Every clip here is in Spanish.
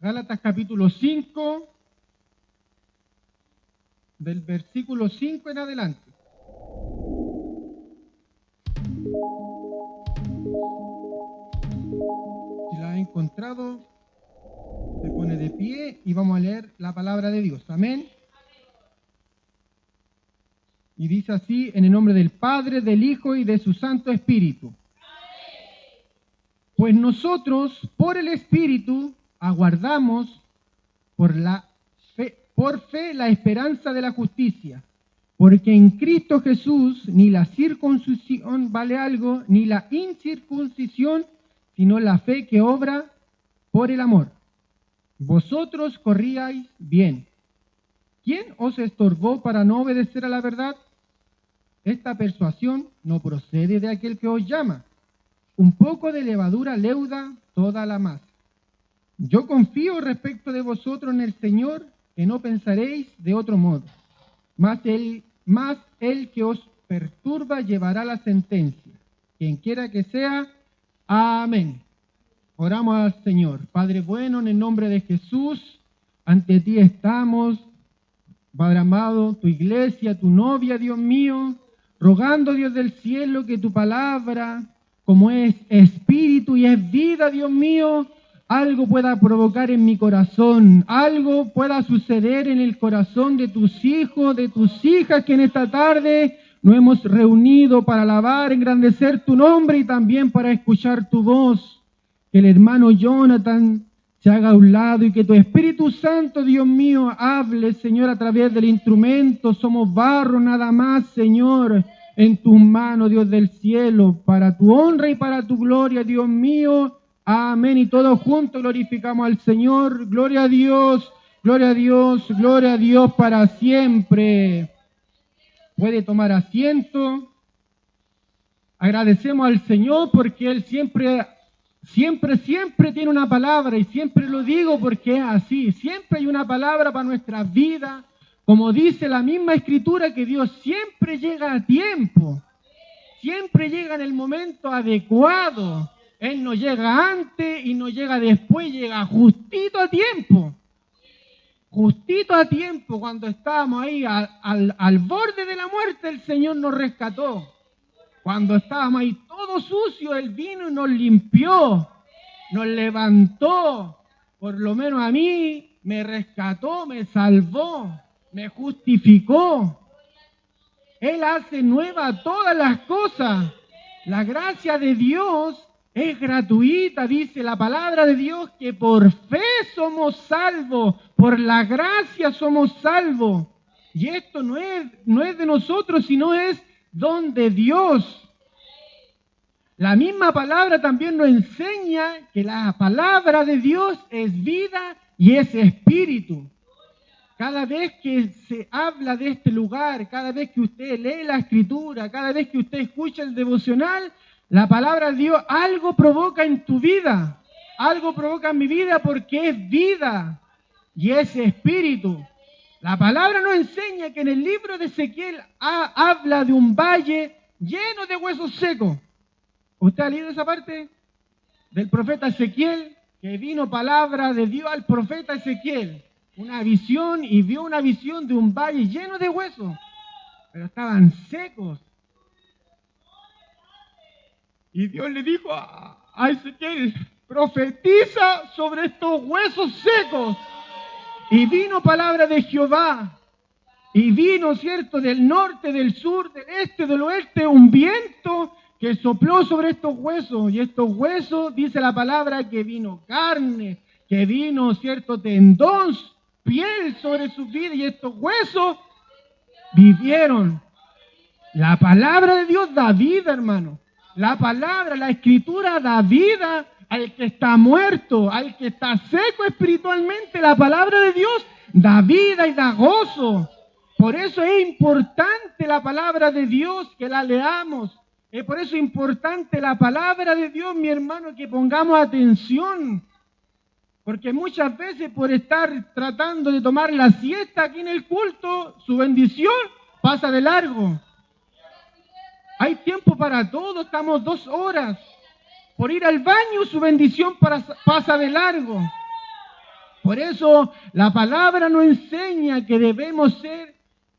Gálatas capítulo 5, del versículo 5 en adelante. Si la ha encontrado, se pone de pie y vamos a leer la palabra de Dios. Amén. Y dice así, en el nombre del Padre, del Hijo y de su Santo Espíritu. Pues nosotros, por el Espíritu, aguardamos por fe la esperanza de la justicia. Porque en Cristo Jesús ni la circuncisión vale algo, ni la incircuncisión, sino la fe que obra por el amor. Vosotros corríais bien. ¿Quién os estorbó para no obedecer a la verdad? Esta persuasión no procede de aquel que os llama. Un poco de levadura leuda toda la masa. Yo confío respecto de vosotros en el Señor, que no pensaréis de otro modo. Mas el que os perturba llevará la sentencia. Quien quiera que sea, amén. Oramos al Señor. Padre bueno, en el nombre de Jesús, ante ti estamos, Padre amado, tu iglesia, tu novia, Dios mío, rogando, Dios del cielo, que tu palabra, como es espíritu y es vida, Dios mío, algo pueda provocar en mi corazón, algo pueda suceder en el corazón de tus hijos, de tus hijas, que en esta tarde nos hemos reunido para alabar, engrandecer tu nombre y también para escuchar tu voz. Que el hermano Jonathan se haga a un lado y que tu Espíritu Santo, Dios mío, hable, Señor, a través del instrumento. Somos barro nada más, Señor, en tus manos, Dios del cielo, para tu honra y para tu gloria, Dios mío. Amén. Y todos juntos glorificamos al Señor. Gloria a Dios, gloria a Dios, gloria a Dios para siempre. Puede tomar asiento. Agradecemos al Señor porque Él siempre tiene una palabra, y siempre lo digo porque es así. Siempre hay una palabra para nuestras vidas. Como dice la misma Escritura, que Dios siempre llega a tiempo. Siempre llega en el momento adecuado. Él no llega antes y no llega después, llega justito a tiempo. Justito a tiempo, cuando estábamos ahí al borde de la muerte, el Señor nos rescató. Cuando estábamos ahí todo sucio, Él vino y nos limpió, nos levantó. Por lo menos a mí me rescató, me salvó, me justificó. Él hace nueva todas las cosas. La gracia de Dios es gratuita, dice la palabra de Dios, que por fe somos salvos, por la gracia somos salvos. Y esto no es de nosotros, sino es don de Dios. La misma palabra también nos enseña que la palabra de Dios es vida y es espíritu. Cada vez que se habla de este lugar, cada vez que usted lee la Escritura, cada vez que usted escucha el devocional, la palabra de Dios algo provoca en tu vida, algo provoca en mi vida, porque es vida y es espíritu. La palabra nos enseña que en el libro de Ezequiel habla de un valle lleno de huesos secos. ¿Usted ha leído esa parte? Del profeta Ezequiel, que vino palabra de Dios al profeta Ezequiel. Una visión, y vio una visión de un valle lleno de huesos, pero estaban secos. Y Dios le dijo a Ezequiel: profetiza sobre estos huesos secos. Y vino palabra de Jehová. Y vino, ¿cierto?, del norte, del sur, del este, del oeste, un viento que sopló sobre estos huesos. Y estos huesos, dice la palabra, que vino carne, que vino, ¿cierto?, tendón, piel sobre sus vidas. Y estos huesos vivieron. La palabra de Dios da vida, hermano. La palabra, la Escritura da vida al que está muerto, al que está seco espiritualmente. La palabra de Dios da vida y da gozo. Por eso es importante la palabra de Dios, que la leamos. Es por eso importante la palabra de Dios, mi hermano, que pongamos atención. Porque muchas veces, por estar tratando de tomar la siesta aquí en el culto, su bendición pasa de largo. Hay tiempo para todo, estamos 2 horas. Por ir al baño, su bendición pasa de largo. Por eso la palabra nos enseña que debemos ser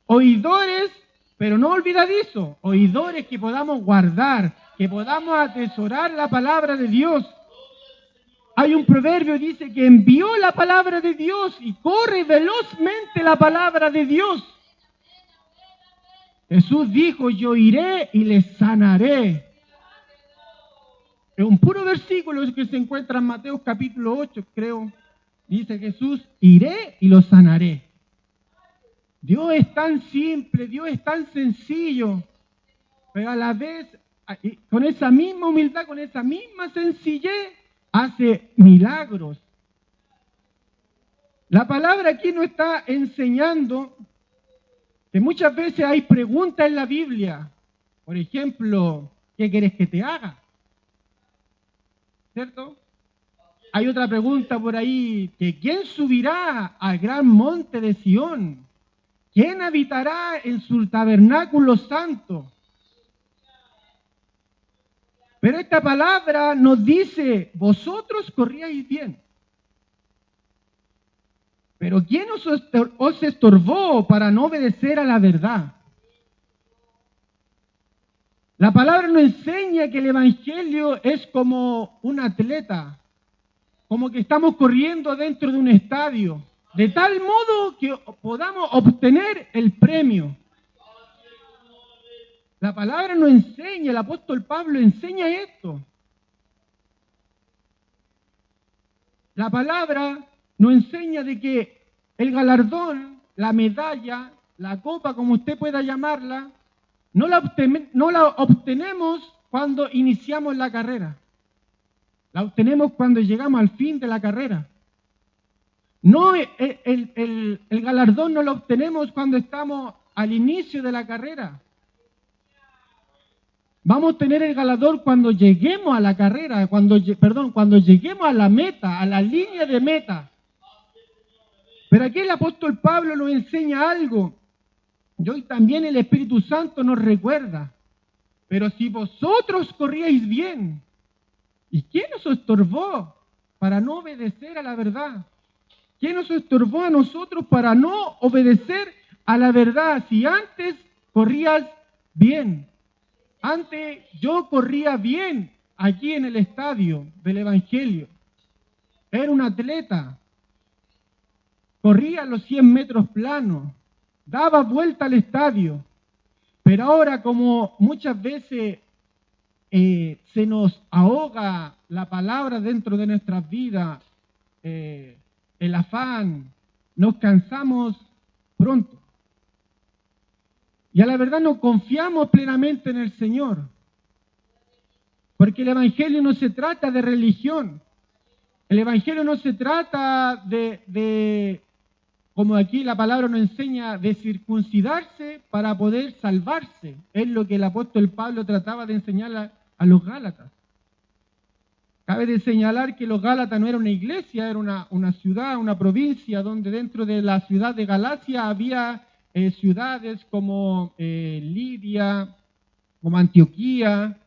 oidores, pero no olvidadizos, oidores que podamos guardar, que podamos atesorar la palabra de Dios. Hay un proverbio que dice que envió la palabra de Dios y corre velozmente la palabra de Dios. Jesús dijo, yo iré y les sanaré. Es un puro versículo que se encuentra en Mateo capítulo 8, creo. Dice Jesús, iré y los sanaré. Dios es tan simple, Dios es tan sencillo, pero a la vez, con esa misma humildad, con esa misma sencillez, hace milagros. La palabra aquí nos está enseñando que muchas veces hay preguntas en la Biblia. Por ejemplo, ¿qué quieres que te haga? ¿Cierto? Hay otra pregunta por ahí, que ¿quién subirá al gran monte de Sión? ¿Quién habitará en su tabernáculo santo? Pero esta palabra nos dice, vosotros corríais bien. Pero ¿quién os estorbó para no obedecer a la verdad? La palabra nos enseña que el Evangelio es como un atleta, como que estamos corriendo dentro de un estadio, de tal modo que podamos obtener el premio. La palabra nos enseña, el apóstol Pablo enseña esto. La palabra nos enseña de que el galardón, la medalla, la copa, como usted pueda llamarla, no la obtenemos cuando iniciamos la carrera. La obtenemos cuando llegamos al fin de la carrera. No, el galardón no lo obtenemos cuando estamos al inicio de la carrera. Vamos a tener el galardón cuando lleguemos a la carrera, cuando lleguemos a la meta, a la línea de meta. Pero aquí el apóstol Pablo nos enseña algo, y hoy también el Espíritu Santo nos recuerda. Pero si vosotros corríais bien, ¿y quién os estorbó para no obedecer a la verdad? ¿Quién nos estorbó a nosotros para no obedecer a la verdad? Si antes corrías bien. Antes yo corría bien aquí en el estadio del Evangelio. Era un atleta. Corría los 100 metros planos. Daba vuelta al estadio. Pero ahora, como muchas veces se nos ahoga la palabra dentro de nuestras vidas, el afán, nos cansamos pronto. Y a la verdad no confiamos plenamente en el Señor. Porque el Evangelio no se trata de religión. El Evangelio no se trata de, como aquí la palabra nos enseña, de circuncidarse para poder salvarse. Es lo que el apóstol Pablo trataba de enseñar a los Gálatas. Cabe de señalar que los Gálatas no era una iglesia, era una ciudad, una provincia, donde dentro de la ciudad de Galacia había ciudades como Lidia, como Antioquía,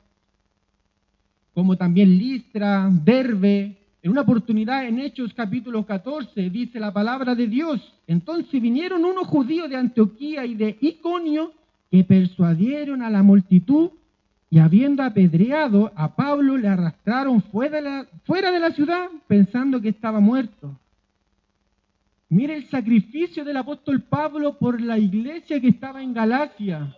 como también Listra, Derbe. En una oportunidad en Hechos capítulo 14 dice la palabra de Dios, entonces vinieron unos judíos de Antioquía y de Iconio que persuadieron a la multitud y habiendo apedreado a Pablo le arrastraron fuera de la ciudad pensando que estaba muerto. Mire el sacrificio del apóstol Pablo por la iglesia que estaba en Galacia.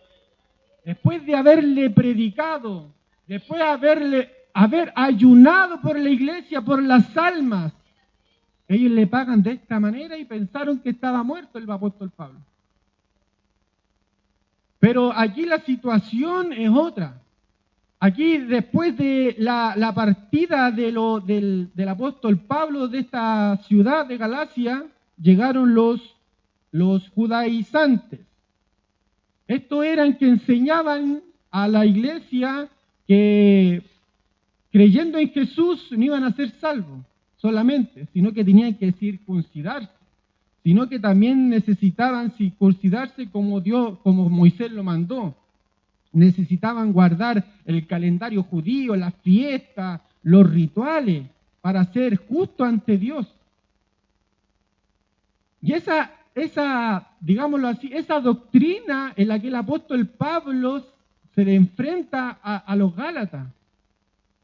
Después de haberle predicado, después de haber ayunado por la iglesia, por las almas, ellos le pagan de esta manera y pensaron que estaba muerto el apóstol Pablo. Pero aquí la situación es otra. Aquí, después de la partida del apóstol Pablo de esta ciudad de Galacia, llegaron los judaizantes. Estos eran que enseñaban a la iglesia que creyendo en Jesús no iban a ser salvos solamente, sino que tenían que circuncidarse, sino que también necesitaban circuncidarse como Moisés lo mandó. Necesitaban guardar el calendario judío, las fiestas, los rituales, para ser justo ante Dios. Y digámoslo así, esa doctrina en la que el apóstol Pablo se le enfrenta a los Gálatas,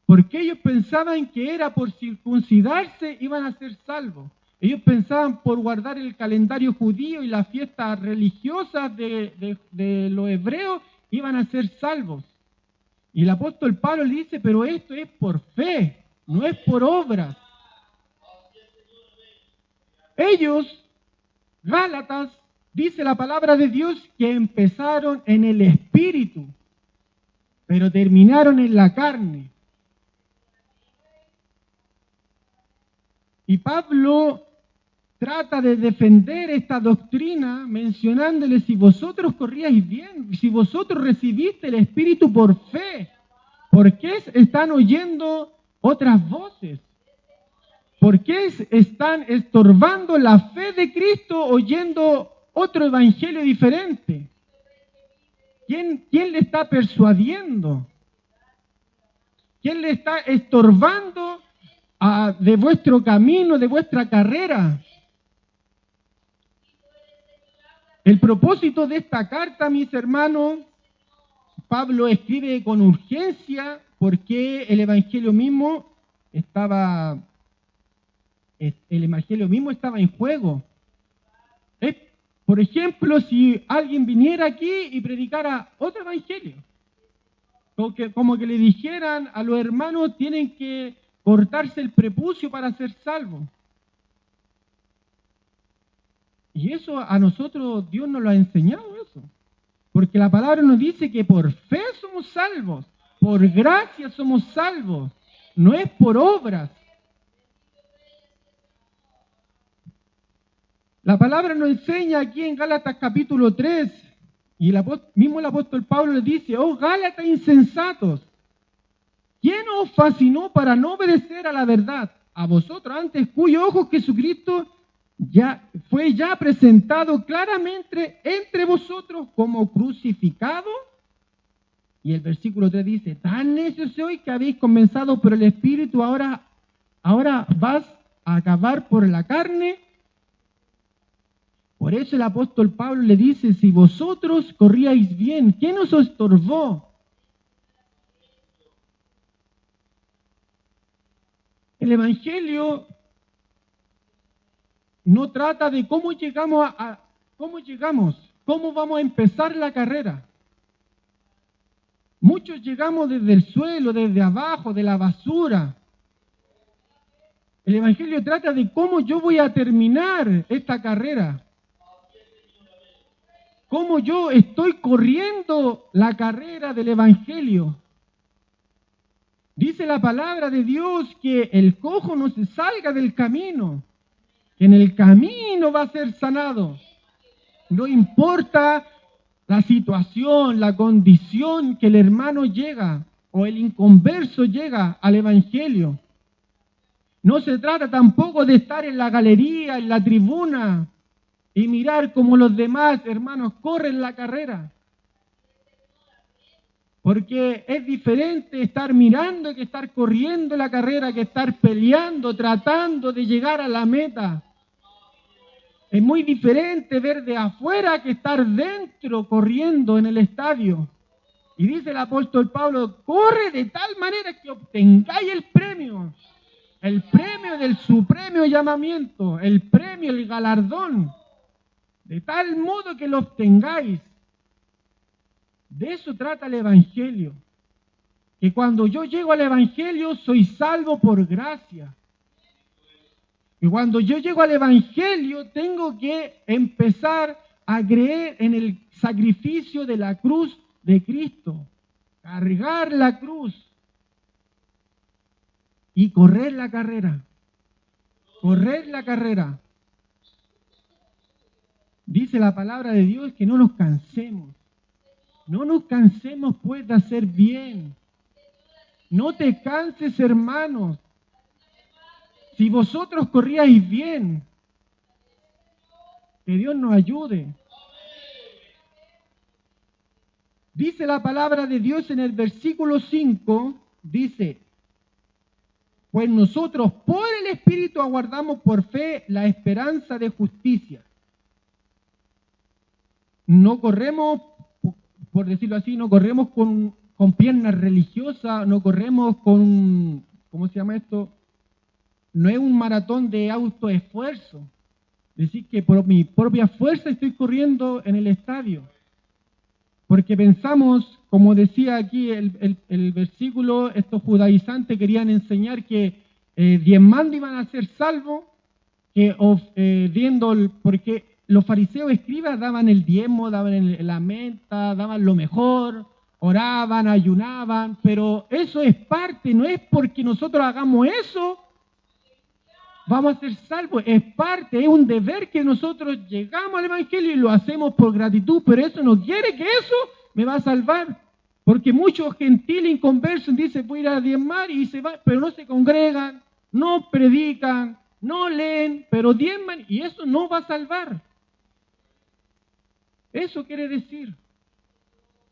porque ellos pensaban que era por circuncidarse iban a ser salvos. Ellos pensaban por guardar el calendario judío y las fiestas religiosas de los hebreos iban a ser salvos. Y el apóstol Pablo le dice, pero esto es por fe, no es por obras. Ellos, Gálatas, dice la palabra de Dios, que empezaron en el espíritu, pero terminaron en la carne. Y Pablo trata de defender esta doctrina mencionándole, si vosotros corríais bien, si vosotros recibiste el Espíritu por fe, ¿por qué están oyendo otras voces? ¿Por qué están estorbando la fe de Cristo oyendo otro evangelio diferente? ¿Quién le está persuadiendo? ¿Quién le está estorbando de vuestro camino, de vuestra carrera? El propósito de esta carta, mis hermanos, Pablo escribe con urgencia porque el evangelio mismo estaba en juego. Por ejemplo, si alguien viniera aquí y predicara otro evangelio, como que le dijeran a los hermanos tienen que cortarse el prepucio para ser salvos. Y eso a nosotros Dios nos lo ha enseñado eso. Porque la palabra nos dice que por fe somos salvos, por gracia somos salvos, no es por obras. La palabra nos enseña aquí en Gálatas capítulo 3, y mismo el apóstol Pablo le dice, oh Gálatas insensatos, ¿quién os fascinó para no obedecer a la verdad? A vosotros antes, cuyo ojo Jesucristo fue presentado claramente entre vosotros como crucificado. Y el versículo 3 dice, tan necios sois que habéis comenzado por el Espíritu, ahora vas a acabar por la carne. Por eso el apóstol Pablo le dice, si vosotros corríais bien, ¿quién os estorbó? El Evangelio no trata de cómo cómo vamos a empezar la carrera. Muchos llegamos desde el suelo, desde abajo, de la basura. El Evangelio trata de cómo yo voy a terminar esta carrera. Cómo yo estoy corriendo la carrera del Evangelio. Dice la palabra de Dios que el cojo no se salga del camino, que en el camino va a ser sanado. No importa la situación, la condición que el hermano llega o el inconverso llega al Evangelio. No se trata tampoco de estar en la galería, en la tribuna y mirar cómo los demás hermanos corren la carrera. Porque es diferente estar mirando que estar corriendo la carrera, que estar peleando, tratando de llegar a la meta. Es muy diferente ver de afuera que estar dentro corriendo en el estadio. Y dice el apóstol Pablo, corre de tal manera que obtengáis el premio del supremo llamamiento, el premio, el galardón, de tal modo que lo obtengáis. De eso trata el Evangelio. Que cuando yo llego al Evangelio soy salvo por gracia. Y cuando yo llego al Evangelio tengo que empezar a creer en el sacrificio de la cruz de Cristo. Cargar la cruz y correr la carrera. Correr la carrera. Dice la palabra de Dios que no nos cansemos. No nos cansemos pues de hacer bien. No te canses, hermanos. Si vosotros corríais bien, que Dios nos ayude. Dice la palabra de Dios en el versículo 5, dice, pues nosotros por el Espíritu aguardamos por fe la esperanza de justicia. No corremos, por decirlo así, no corremos con piernas religiosas, no corremos con, ¿cómo se llama esto? No es un maratón de autoesfuerzo. Decir que por mi propia fuerza estoy corriendo en el estadio. Porque pensamos, como decía aquí el versículo, estos judaizantes querían enseñar que diezmando iban a ser salvos, que porque los fariseos escribas daban el diezmo, daban la menta, daban lo mejor, oraban, ayunaban, pero eso es parte, no es porque nosotros hagamos eso, vamos a ser salvos, es parte, es un deber que nosotros llegamos al Evangelio y lo hacemos por gratitud, pero eso no quiere que eso me va a salvar, porque muchos gentiles inconversos dicen voy a ir a diezmar y se van, pero no se congregan, no predican, no leen, pero diezman y eso no va a salvar. Eso quiere decir,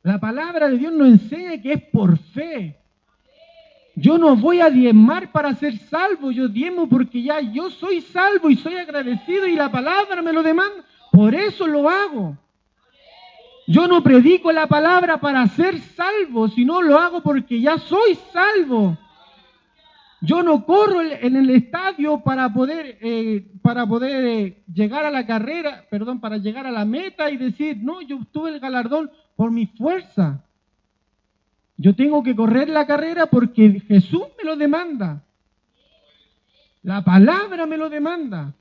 la palabra de Dios nos enseña que es por fe. Yo no voy a diezmar para ser salvo, yo diezmo porque ya yo soy salvo y soy agradecido y la palabra me lo demanda, por eso lo hago. Yo no predico la palabra para ser salvo, sino lo hago porque ya soy salvo. Yo no corro en el estadio para poder llegar a la carrera, para llegar a la meta y decir, no, yo obtuve el galardón por mi fuerza. Yo tengo que correr la carrera porque Jesús me lo demanda. La palabra me lo demanda.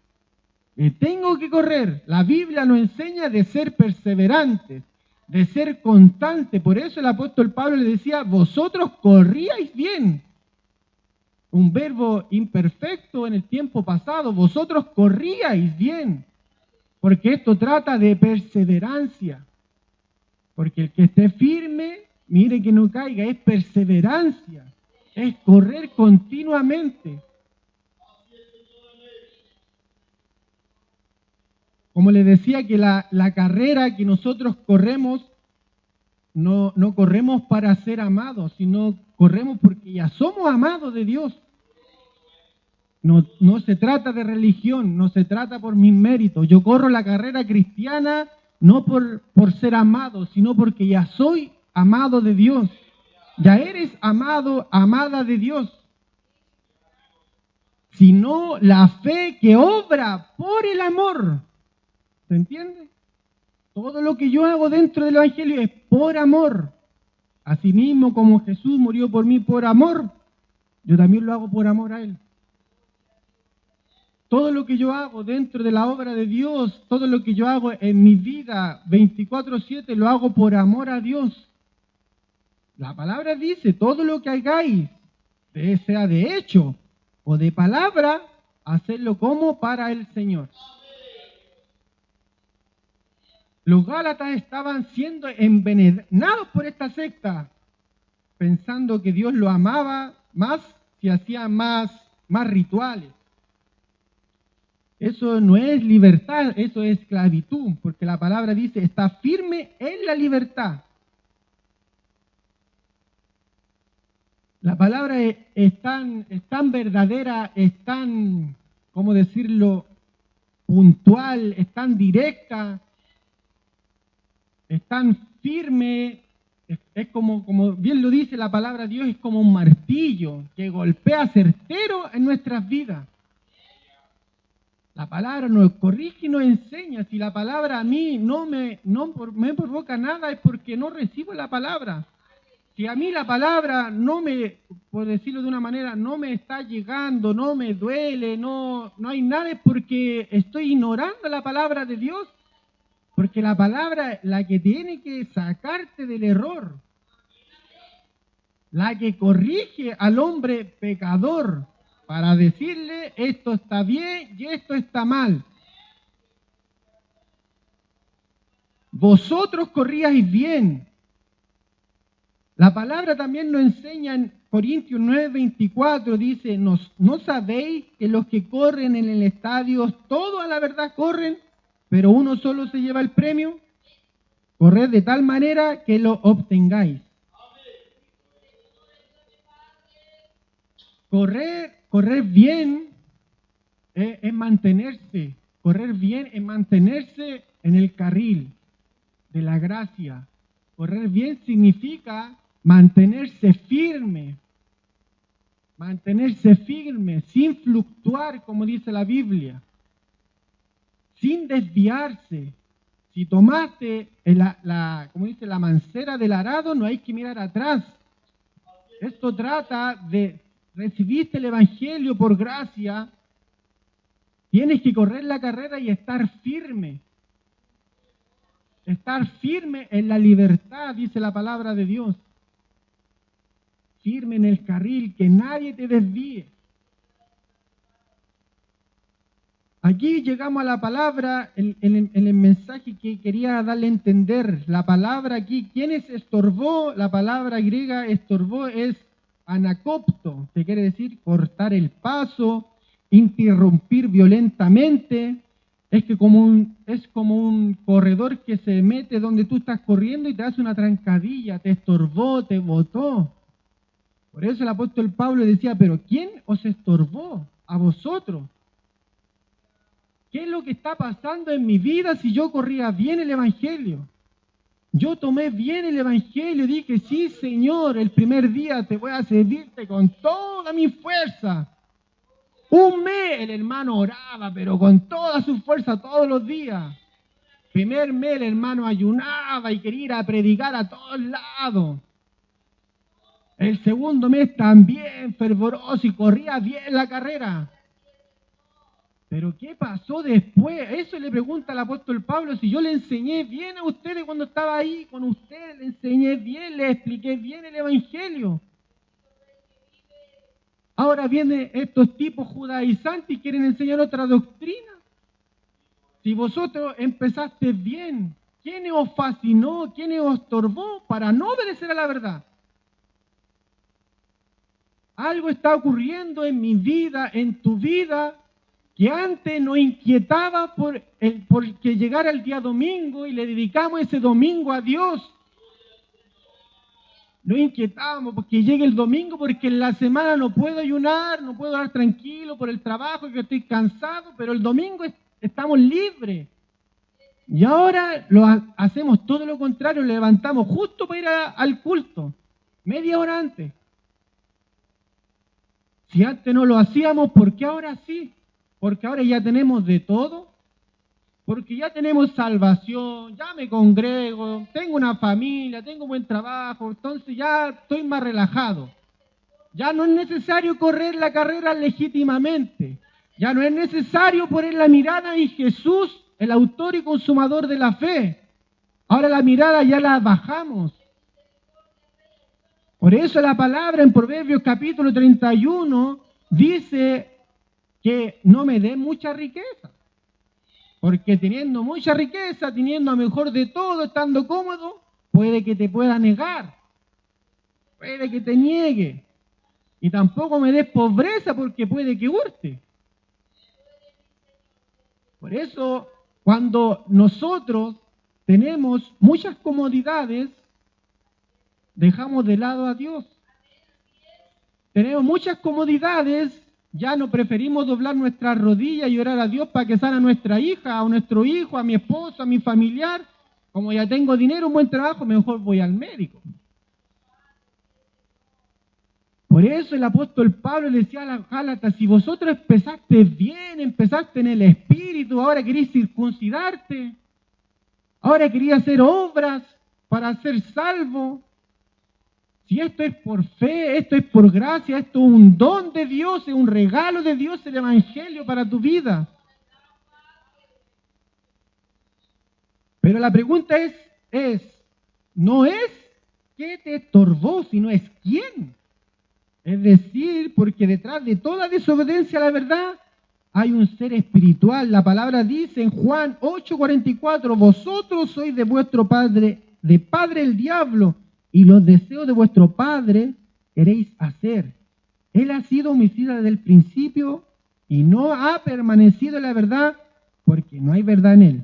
Tengo que correr. La Biblia nos enseña de ser perseverantes, de ser constantes. Por eso el apóstol Pablo le decía, vosotros corríais bien. Un verbo imperfecto en el tiempo pasado. Vosotros corríais bien. Porque esto trata de perseverancia. Porque el que esté firme, mire que no caiga, es perseverancia. Es correr continuamente. Como les decía, que la carrera que nosotros corremos, no corremos para ser amados, sino corremos porque ya somos amados de Dios. No se trata de religión, no se trata por mis méritos. Yo corro la carrera cristiana no por ser amado, sino porque ya soy amado de Dios. Ya eres amado, amada de Dios. Sino la fe que obra por el amor. ¿Se entiende? Todo lo que yo hago dentro del Evangelio es por amor. Asimismo, como Jesús murió por mí por amor, yo también lo hago por amor a Él. Todo lo que yo hago dentro de la obra de Dios, todo lo que yo hago en mi vida 24/7, lo hago por amor a Dios. La palabra dice, todo lo que hagáis, sea de hecho o de palabra, hacedlo como para el Señor. Los Gálatas estaban siendo envenenados por esta secta, pensando que Dios lo amaba más si hacía más rituales. Eso no es libertad, eso es esclavitud, porque la palabra dice, está firme en la libertad. La palabra es tan verdadera, es tan, ¿cómo decirlo?, puntual, es tan directa, es tan firme, es como bien lo dice la palabra de Dios, es como un martillo que golpea certero en nuestras vidas. La palabra nos corrige y nos enseña. Si la palabra a mí no me provoca nada, es porque no recibo la palabra. Si a mí la palabra por decirlo de una manera, no me está llegando, no me duele, no hay nada, es porque estoy ignorando la palabra de Dios. Porque la palabra es la que tiene que sacarte del error. La que corrige al hombre pecador para decirle esto está bien y esto está mal. Vosotros corríais bien. La palabra también nos enseña en Corintios 9:24, dice, ¿no sabéis que los que corren en el estadio, todos a la verdad corren, pero uno solo se lleva el premio? Corred de tal manera que lo obtengáis. Correr correr bien es mantenerse. Correr bien es mantenerse en el carril de la gracia. Correr bien significa mantenerse firme, sin fluctuar, como dice la Biblia, sin desviarse. Si tomaste como dice, la mancera del arado, no hay que mirar atrás. Esto trata de, recibiste el Evangelio por gracia, tienes que correr la carrera y estar firme. Estar firme en la libertad, dice la palabra de Dios. Firme en el carril, que nadie te desvíe. Aquí llegamos a la palabra, en el mensaje que quería darle a entender. La palabra aquí, ¿quién es estorbó? La palabra griega estorbó es anacopto, que quiere decir cortar el paso, interrumpir violentamente. Es como un corredor que se mete donde tú estás corriendo y te hace una trancadilla, te estorbó, te botó. Por eso el apóstol Pablo decía, pero ¿quién os estorbó? A vosotros. ¿Qué es lo que está pasando en mi vida si yo corría bien el Evangelio? Yo tomé bien el Evangelio, dije, sí, Señor, el primer día te voy a servirte con toda mi fuerza. Un mes el hermano oraba, pero con toda su fuerza todos los días. Primer mes el hermano ayunaba y quería ir a predicar a todos lados. El segundo mes también fervoroso y corría bien la carrera. Pero ¿qué pasó después? Eso le pregunta el apóstol Pablo, si yo le enseñé bien a ustedes cuando estaba ahí con ustedes, le enseñé bien, le expliqué bien el Evangelio. Ahora vienen estos tipos judaizantes y quieren enseñar otra doctrina. Si vosotros empezaste bien, ¿quién os fascinó? ¿Quién os estorbó para no obedecer a la verdad? Algo está ocurriendo en mi vida, en tu vida, que antes nos inquietaba por que llegara el día domingo y le dedicamos ese domingo a Dios. Nos inquietábamos porque llegue el domingo, porque en la semana no puedo ayunar, no puedo estar tranquilo por el trabajo, que estoy cansado, pero el domingo estamos libres. Y ahora hacemos todo lo contrario, levantamos justo para ir al culto, media hora antes. Si antes no lo hacíamos, ¿por qué ahora sí? Porque ahora ya tenemos de todo, porque ya tenemos salvación, ya me congrego, tengo una familia, tengo buen trabajo, entonces ya estoy más relajado. Ya no es necesario correr la carrera legítimamente, ya no es necesario poner la mirada en Jesús, el autor y consumador de la fe. Ahora la mirada ya la bajamos. Por eso la palabra en Proverbios capítulo 31 dice que no me dé mucha riqueza. Porque teniendo mucha riqueza, teniendo a mejor de todo, estando cómodo, puede que te pueda negar. Puede que te niegue. Y tampoco me des pobreza porque puede que hurte. Por eso, cuando nosotros tenemos muchas comodidades, dejamos de lado a Dios. Tenemos muchas comodidades, ya no preferimos doblar nuestras rodillas y orar a Dios para que sane a nuestra hija, a nuestro hijo, a mi esposo, a mi familiar. Como ya tengo dinero, un buen trabajo, mejor voy al médico. Por eso el apóstol Pablo le decía a las Gálatas, si vosotros empezaste bien, empezaste en el Espíritu, ahora queréis circuncidarte, ahora queréis hacer obras para ser salvo. Si esto es por fe, esto es por gracia, esto es un don de Dios, es un regalo de Dios el Evangelio para tu vida. Pero la pregunta no es qué te estorbó, sino es quién. Es decir, porque detrás de toda desobediencia a la verdad hay un ser espiritual. La palabra dice en Juan 8:44, vosotros sois de vuestro padre el diablo, y los deseos de vuestro padre queréis hacer. Él ha sido homicida desde el principio y no ha permanecido en la verdad porque no hay verdad en él.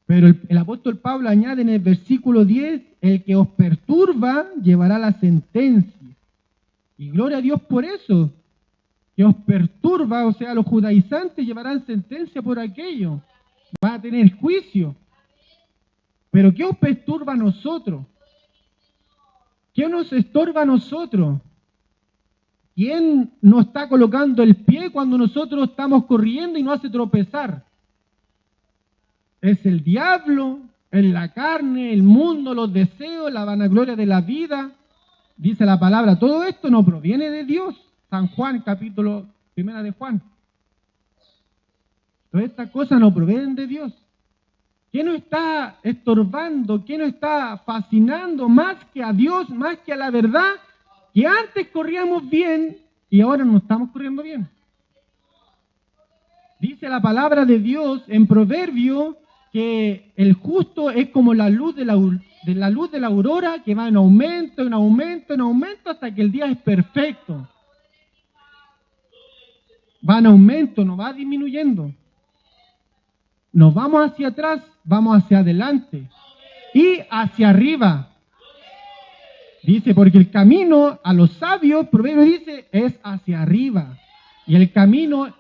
Pero el apóstol Pablo añade en el versículo 10, el que os perturba llevará la sentencia. Y gloria a Dios por eso, que os perturba, o sea, los judaizantes llevarán sentencia por aquello, van a tener juicio. Pero ¿qué os perturba a nosotros? ¿Qué nos estorba a nosotros? ¿Quién nos está colocando el pie cuando nosotros estamos corriendo y nos hace tropezar? Es el diablo, es la carne, el mundo, los deseos, la vanagloria de la vida. Dice la palabra, todo esto no proviene de Dios. San Juan, capítulo 1 de Juan. Todas estas cosas no provienen de Dios. ¿Qué nos está estorbando? ¿Qué nos está fascinando más que a Dios, más que a la verdad? Que antes corríamos bien y ahora no estamos corriendo bien. Dice la palabra de Dios en Proverbio que el justo es como la luz de la aurora que va en aumento, en aumento, en aumento hasta que el día es perfecto. Va en aumento, no va disminuyendo. Nos vamos hacia atrás, vamos hacia adelante y hacia arriba. Dice, porque el camino a los sabios, Proverbio dice, es hacia arriba. Y el camino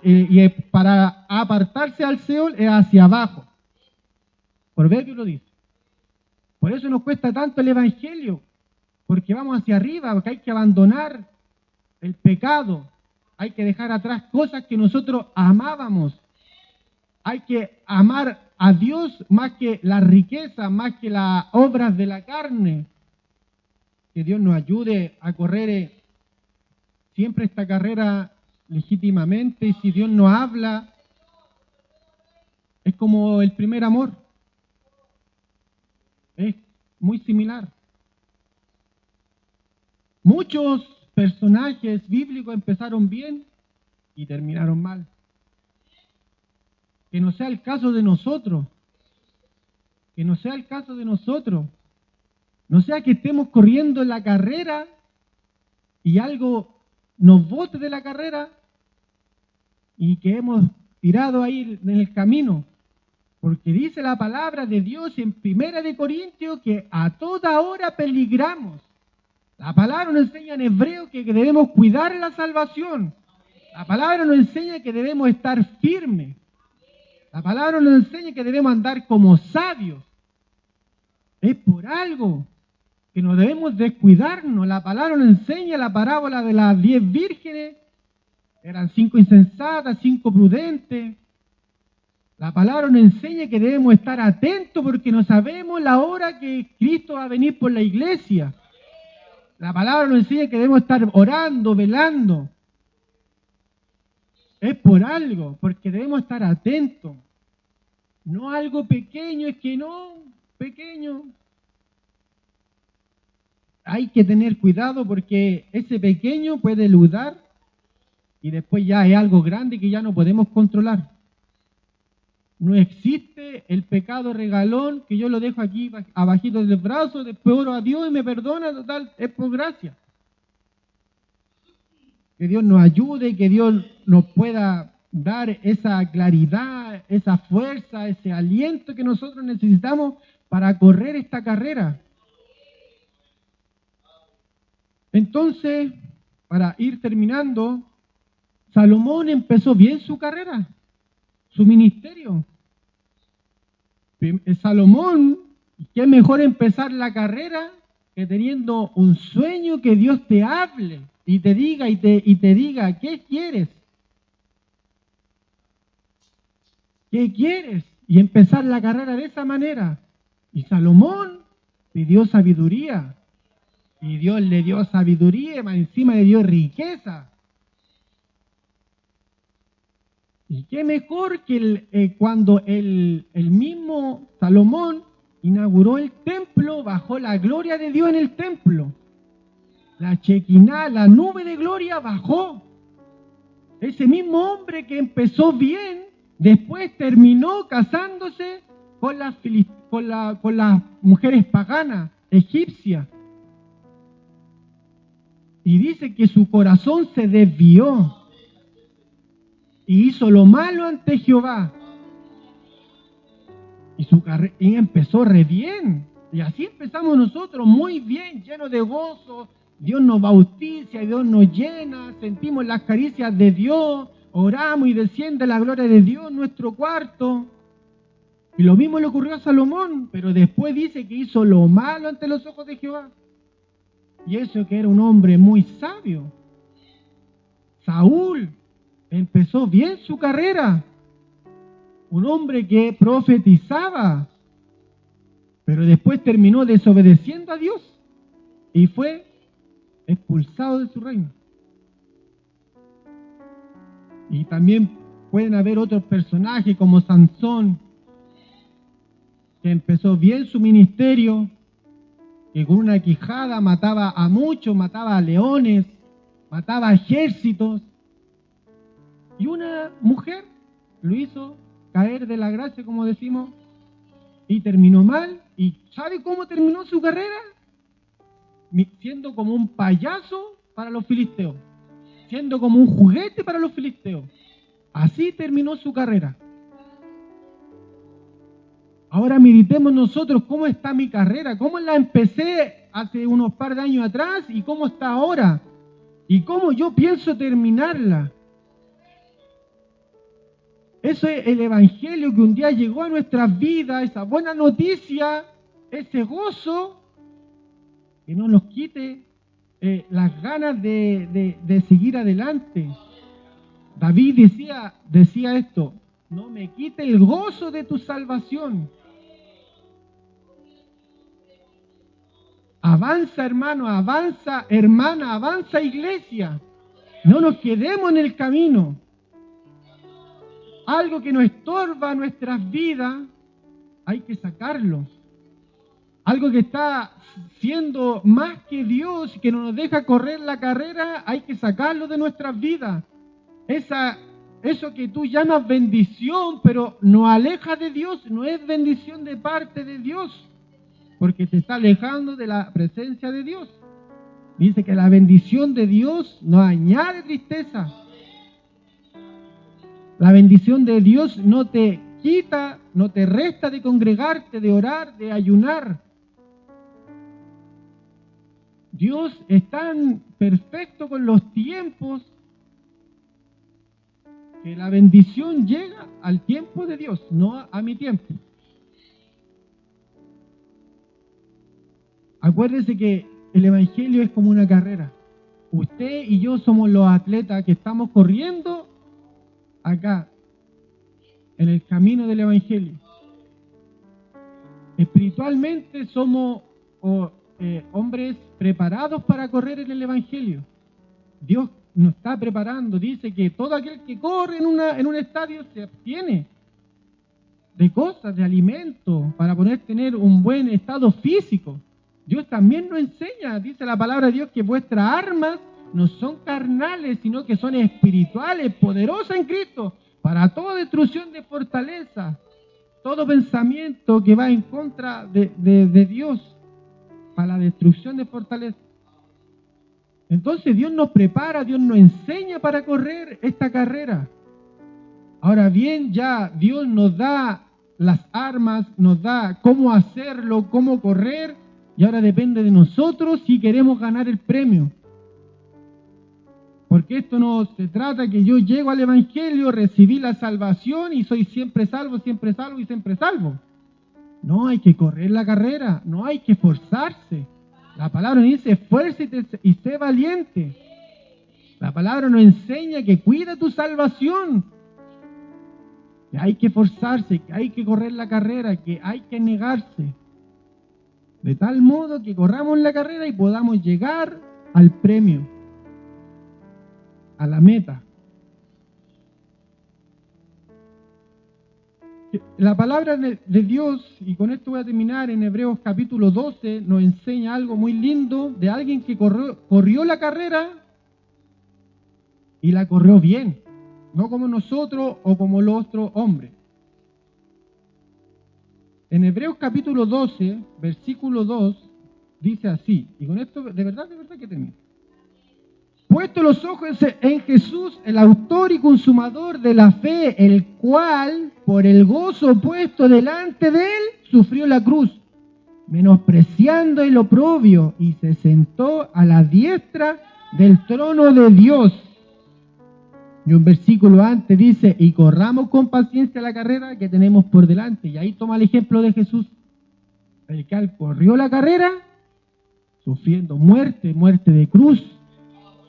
para apartarse al Seol es hacia abajo. Proverbio lo dice. Por eso nos cuesta tanto el Evangelio, porque vamos hacia arriba, porque hay que abandonar el pecado, hay que dejar atrás cosas que nosotros amábamos. Hay que amar a Dios más que la riqueza, más que las obras de la carne. Que Dios nos ayude a correr siempre esta carrera legítimamente. Y si Dios nos habla, es como el primer amor. Es muy similar. Muchos personajes bíblicos empezaron bien y terminaron mal. Que no sea el caso de nosotros. Que no sea el caso de nosotros. No sea que estemos corriendo en la carrera y algo nos bote de la carrera y que hemos tirado ahí en el camino. Porque dice la palabra de Dios en 1 de Corintios que a toda hora peligramos. La palabra nos enseña en hebreo que debemos cuidar la salvación. La palabra nos enseña que debemos estar firmes. La palabra nos enseña que debemos andar como sabios. Es por algo que no debemos descuidarnos. La palabra nos enseña la parábola de las 10 vírgenes. Eran 5 insensatas, 5 prudentes. La palabra nos enseña que debemos estar atentos porque no sabemos la hora que Cristo va a venir por la iglesia. La palabra nos enseña que debemos estar orando, velando. Es por algo, porque debemos estar atentos. No algo pequeño, es que no, pequeño. Hay que tener cuidado porque ese pequeño puede eludar y después ya es algo grande que ya no podemos controlar. No existe el pecado regalón que yo lo dejo aquí abajito del brazo, después oro a Dios y me perdona, total, es por gracia. Que Dios nos ayude, que Dios nos pueda dar esa claridad, esa fuerza, ese aliento que nosotros necesitamos para correr esta carrera. Entonces, para ir terminando, Salomón empezó bien su carrera, su ministerio. Salomón, qué mejor empezar la carrera que teniendo un sueño que Dios te hable y te diga y te diga, ¿qué quieres? ¿Qué quieres? Y empezar la carrera de esa manera. Y Salomón pidió sabiduría. Y Dios le dio sabiduría y más encima le dio riqueza. Y qué mejor que cuando el mismo Salomón inauguró el templo, bajó la gloria de Dios en el templo. La Shekinah, la nube de gloria bajó. Ese mismo hombre que empezó bien, después terminó casándose con las mujeres paganas, egipcias. Y dice que su corazón se desvió y hizo lo malo ante Jehová. Y empezó re bien. Y así empezamos nosotros, muy bien, llenos de gozo, Dios nos bautiza, Dios nos llena, sentimos las caricias de Dios, oramos y desciende la gloria de Dios en nuestro cuarto. Y lo mismo le ocurrió a Salomón, pero después dice que hizo lo malo ante los ojos de Jehová. Y eso que era un hombre muy sabio. Saúl empezó bien su carrera, un hombre que profetizaba, pero después terminó desobedeciendo a Dios y fue expulsado de su reino. Y también pueden haber otros personajes como Sansón, que empezó bien su ministerio, que con una quijada mataba a muchos, mataba a leones, mataba a ejércitos, y una mujer lo hizo caer de la gracia, como decimos, y terminó mal. ¿Y sabe cómo terminó su carrera? Siendo como un payaso para los filisteos, siendo como un juguete para los filisteos. Así terminó su carrera. Ahora meditemos nosotros cómo está mi carrera, cómo la empecé hace unos par de años atrás y cómo está ahora, y cómo yo pienso terminarla. Eso es el evangelio que un día llegó a nuestras vidas, esa buena noticia, ese gozo, que no nos quite las ganas de seguir adelante. David decía esto: no me quite el gozo de tu salvación. Avanza, hermano, avanza, hermana, avanza, iglesia. No nos quedemos en el camino. Algo que nos estorba nuestras vidas, hay que sacarlo. Algo que está siendo más que Dios, que no nos deja correr la carrera, hay que sacarlo de nuestras vidas. Eso que tú llamas bendición, pero nos aleja de Dios, no es bendición de parte de Dios, porque te está alejando de la presencia de Dios. Dice que la bendición de Dios no añade tristeza. La bendición de Dios no te quita, no te resta de congregarte, de orar, de ayunar. Dios es tan perfecto con los tiempos que la bendición llega al tiempo de Dios, no a mi tiempo. Acuérdese que el evangelio es como una carrera. Usted y yo somos los atletas que estamos corriendo acá, en el camino del evangelio. Espiritualmente somos hombres preparados para correr en el evangelio. Dios nos está preparando. Dice que todo aquel que corre en un estadio se abstiene de cosas, de alimentos, para poder tener un buen estado físico. Dios también nos enseña, dice la palabra de Dios, que vuestras armas no son carnales, sino que son espirituales, poderosas en Cristo, para toda destrucción de fortaleza, todo pensamiento que va en contra de Dios, para la destrucción de fortaleza. Entonces Dios nos prepara, Dios nos enseña para correr esta carrera. Ahora bien, ya Dios nos da las armas, nos da cómo hacerlo, cómo correr, y ahora depende de nosotros si queremos ganar el premio. Porque esto no se trata que yo llego al evangelio, recibí la salvación y soy siempre salvo y siempre salvo. No, hay que correr la carrera, no hay que esforzarse. La palabra nos dice, esfuérzate y sé valiente. La palabra nos enseña que cuida tu salvación, que hay que esforzarse, que hay que correr la carrera, que hay que negarse. De tal modo que corramos la carrera y podamos llegar al premio, a la meta. La palabra de Dios, y con esto voy a terminar, en Hebreos capítulo 12, nos enseña algo muy lindo de alguien que corrió la carrera y la corrió bien, no como nosotros o como los otros hombres. En Hebreos capítulo 12, versículo 2, dice así, y con esto de verdad que termino. Puesto los ojos en Jesús, el autor y consumador de la fe, el cual, por el gozo puesto delante de él, sufrió la cruz, menospreciando el oprobio, y se sentó a la diestra del trono de Dios. Y un versículo antes dice, y corramos con paciencia la carrera que tenemos por delante. Y ahí toma el ejemplo de Jesús, el cual corrió la carrera, sufriendo muerte de cruz,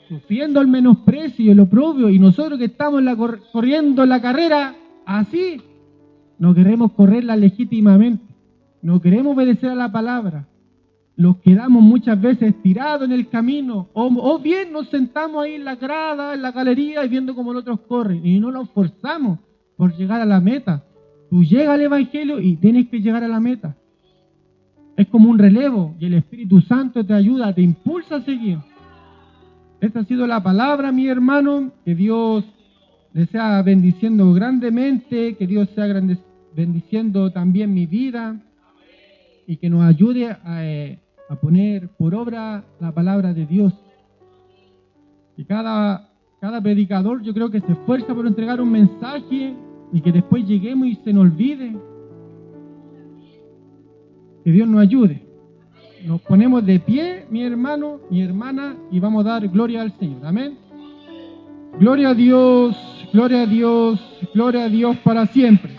sufriendo el menosprecio y el oprobio, y nosotros que estamos corriendo la carrera así, no queremos correrla legítimamente, no queremos obedecer a la palabra, nos quedamos muchas veces tirados en el camino, o bien nos sentamos ahí en la grada, en la galería, y viendo cómo los otros corren, y no nos forzamos por llegar a la meta. Tú llegas al Evangelio y tienes que llegar a la meta. Es como un relevo, y el Espíritu Santo te ayuda, te impulsa a seguir. Esta ha sido la palabra, mi hermano, que Dios les sea bendiciendo grandemente, que Dios sea bendiciendo también mi vida, y que nos ayude a poner por obra la palabra de Dios. Y cada predicador yo creo que se esfuerza por entregar un mensaje y que después lleguemos y se nos olvide. Que Dios nos ayude. Nos ponemos de pie, mi hermano, mi hermana, y vamos a dar gloria al Señor. Amén. Gloria a Dios, gloria a Dios, gloria a Dios para siempre.